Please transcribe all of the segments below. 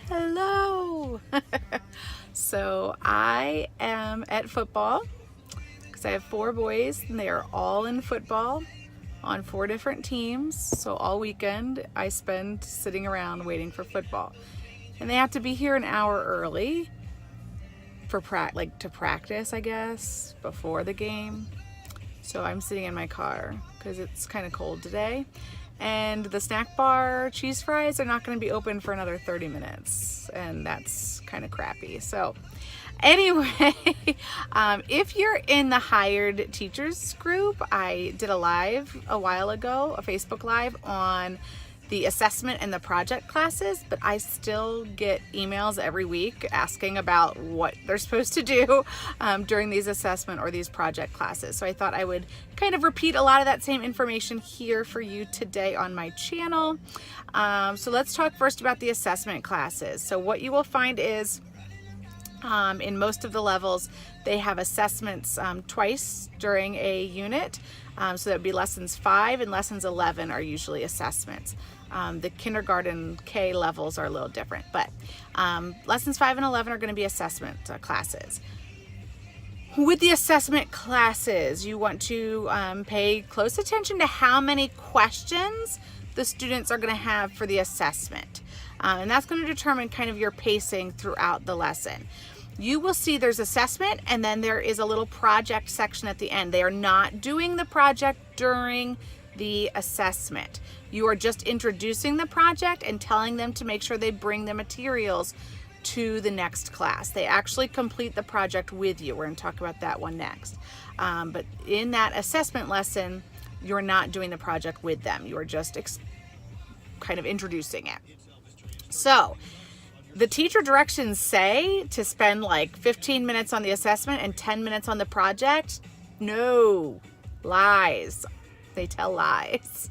Hello. So I am at football because I have 4 boys and they are all in football on 4 different teams. So all weekend I spend sitting around waiting for football. And they have to be here an hour early for to practice, I guess, before the game. So I'm sitting in my car because it's kind of cold today. And the snack bar cheese fries are not going to be open for another 30 minutes, and that's kind of crappy. So anyway, if you're in the hired teachers group, I did a live a while ago, a Facebook live on the assessment and the project classes, but I still get emails every week asking about what they're supposed to do during these assessment or these project classes. So I thought I would kind of repeat a lot of that same information here for you today on my channel. So let's talk first about the assessment classes. So what you will find is in most of the levels, they have assessments twice during a unit. So that would be lessons 5 and lessons 11 are usually assessments. The kindergarten K levels are a little different, but lessons 5 and 11 are going to be assessment classes. With the assessment classes, you want to pay close attention to how many questions the students are going to have for the assessment. And that's going to determine kind of your pacing throughout the lesson. You will see there's assessment and then there is a little project section at the end. They are not doing the project during the assessment. You are just introducing the project and telling them to make sure they bring the materials to the next class. They actually complete the project with you. We're going to talk about that one next. But in that assessment lesson, you're not doing the project with them. You are just kind of introducing it. So the teacher directions say to spend like 15 minutes on the assessment and 10 minutes on the project. No, lies. They tell lies.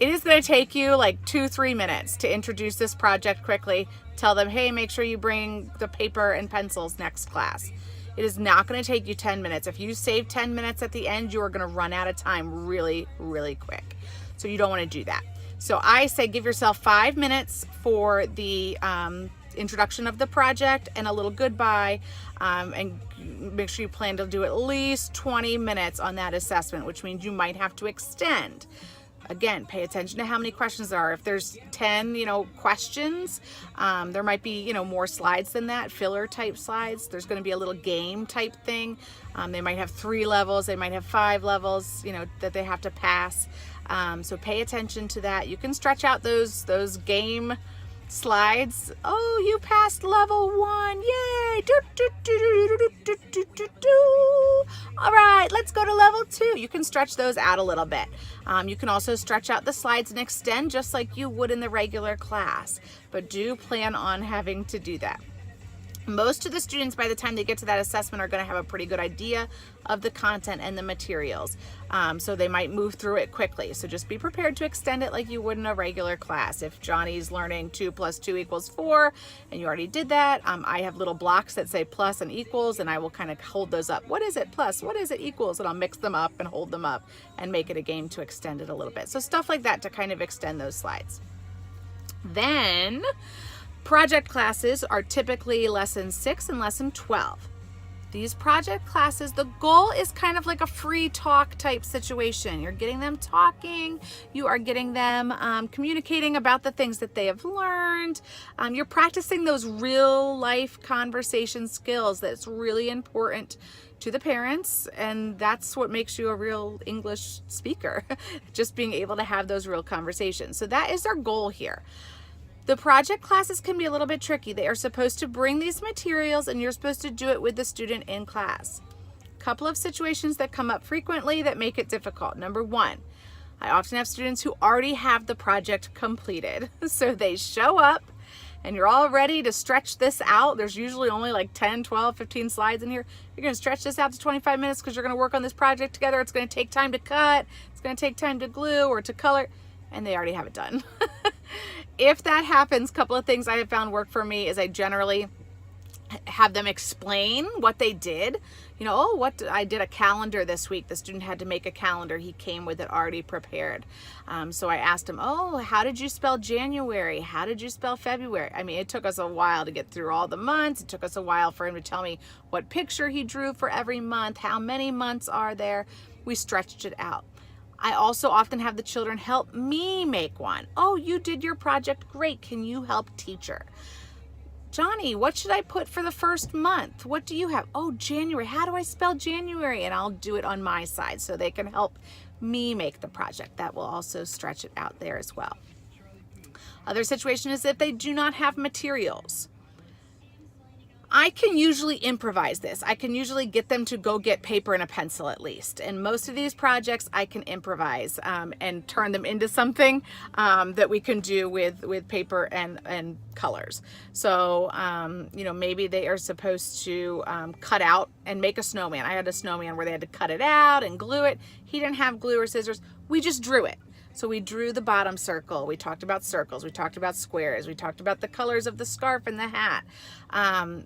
It is going to take you like 2-3 minutes to introduce this project quickly. Tell them, hey, make sure you bring the paper and pencils next class. It is not going to take you 10 minutes. If you save 10 minutes at the end, you are going to run out of time really, really quick. So you don't want to do that. So I say give yourself 5 minutes for the introduction of the project and a little goodbye, and make sure you plan to do at least 20 minutes on that assessment, which means you might have to extend. Again, pay attention to how many questions there are. If there's 10, questions, there might be, more slides than that, filler type slides. There's going to be a little game type thing. They might have 3 levels. They might have 5 levels, that they have to pass. So pay attention to that. You can stretch out those game slides. Oh, you passed level 1. Yay. All right, let's go to level 2. You can stretch those out a little bit. You can also stretch out the slides and extend just like you would in the regular class, but do plan on having to do that. Most of the students, by the time they get to that assessment, are going to have a pretty good idea of the content and the materials. So they might move through it quickly. So just be prepared to extend it like you would in a regular class. If Johnny's learning 2 + 2 = 4, and you already did that, I have little blocks that say plus and equals, and I will kind of hold those up. What is it plus? What is it equals? And I'll mix them up and hold them up and make it a game to extend it a little bit. So stuff like that to kind of extend those slides. Then project classes are typically lesson 6 and lesson 12. These project classes, the goal is kind of like a free talk type situation. You're getting them talking, you are getting them communicating about the things that they have learned. You're practicing those real life conversation skills that's really important to the parents, and that's what makes you a real English speaker, just being able to have those real conversations. So that is their goal here. The project classes can be a little bit tricky. They are supposed to bring these materials and you're supposed to do it with the student in class. A couple of situations that come up frequently that make it difficult. Number 1, I often have students who already have the project completed. So they show up and you're all ready to stretch this out. There's usually only like 10, 12, 15 slides in here. You're going to stretch this out to 25 minutes because you're going to work on this project together. It's going to take time to cut. It's going to take time to glue or to color, and they already have it done. If that happens, a couple of things I have found work for me is I generally have them explain what they did. You know, oh, I did a calendar this week. The student had to make a calendar. He came with it already prepared. So I asked him, oh, how did you spell January? How did you spell February? I mean, it took us a while to get through all the months. It took us a while for him to tell me what picture he drew for every month, how many months are there. We stretched it out. I also often have the children help me make one. Oh, you did your project great. Can you help teacher? Johnny, what should I put for the first month? What do you have? Oh, January. How do I spell January? And I'll do it on my side so they can help me make the project. That will also stretch it out there as well. Other situation is if they do not have materials. I can usually improvise this. I can usually get them to go get paper and a pencil at least. And most of these projects I can improvise and turn them into something that we can do with paper and colors. So, you know, maybe they are supposed to cut out and make a snowman. I had a snowman where they had to cut it out and glue it. He didn't have glue or scissors. We just drew it. So we drew the bottom circle. We talked about circles. We talked about squares. We talked about the colors of the scarf and the hat.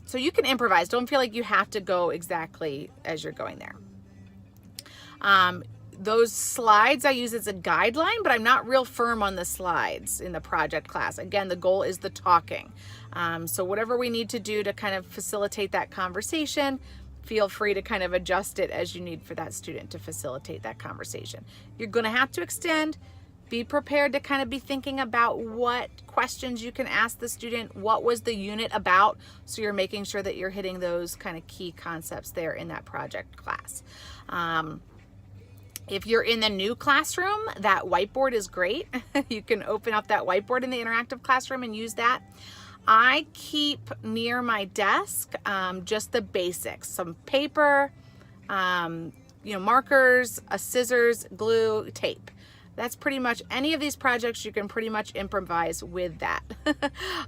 So you can improvise. Don't feel like you have to go exactly as you're going there. Those slides I use as a guideline, but I'm not real firm on the slides in the project class. Again, the goal is the talking. So whatever we need to do to kind of facilitate that conversation, feel free to kind of adjust it as you need for that student to facilitate that conversation. You're going to have to extend. Be prepared to kind of be thinking about what questions you can ask the student. What was the unit about? So you're making sure that you're hitting those kind of key concepts there in that project class. If you're in the new classroom, that whiteboard is great. You can open up that whiteboard in the interactive classroom and use that. I keep near my desk just the basics, some paper, you know, markers, scissors, glue, tape. That's pretty much any of these projects you can pretty much improvise with that.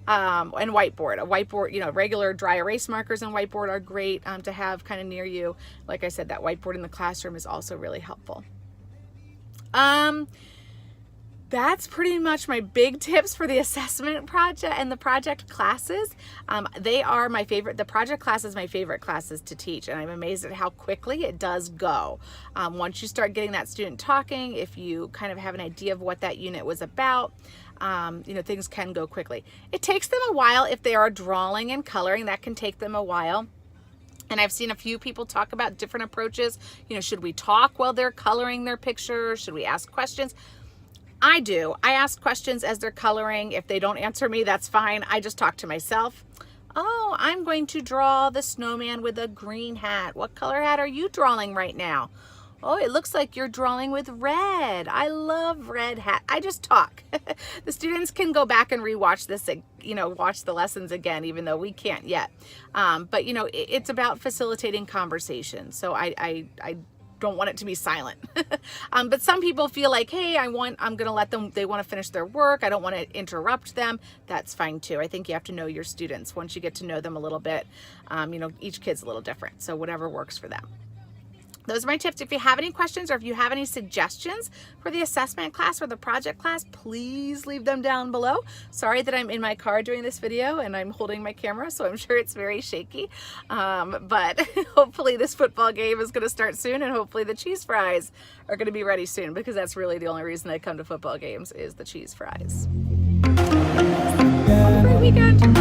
And whiteboard. A whiteboard, you know, regular dry erase markers and whiteboard are great to have kind of near you. Like I said, that whiteboard in the classroom is also really helpful. That's pretty much my big tips for the assessment project and the project classes. They are my favorite. The project class is my favorite classes to teach, and I'm amazed at how quickly it does go. Once you start getting that student talking, if you kind of have an idea of what that unit was about, you know, things can go quickly. It takes them a while if they are drawing and coloring. That can take them a while. And I've seen a few people talk about different approaches. You know, should we talk while they're coloring their picture? Should we ask questions? I do. I ask questions as they're coloring. If they don't answer me, that's fine. I just talk to myself. Oh, I'm going to draw the snowman with a green hat. What color hat are you drawing right now? Oh, it looks like you're drawing with red. I love red hat. I just talk. The students can go back and rewatch this, you know, watch the lessons again, even though we can't yet. But, you know, it's about facilitating conversation. So I don't want it to be silent. But some people feel like, hey, I'm gonna let them, they want to finish their work. I don't want to interrupt them. That's fine too. I think you have to know your students. Once you get to know them a little bit, you know, each kid's a little different. So whatever works for them. Those are my tips. If you have any questions or if you have any suggestions for the assessment class or the project class, please leave them down below. Sorry that I'm in my car doing this video and I'm holding my camera, so I'm sure it's very shaky. But hopefully this football game is going to start soon, and hopefully the cheese fries are going to be ready soon, because that's really the only reason I come to football games is the cheese fries. Have a great weekend.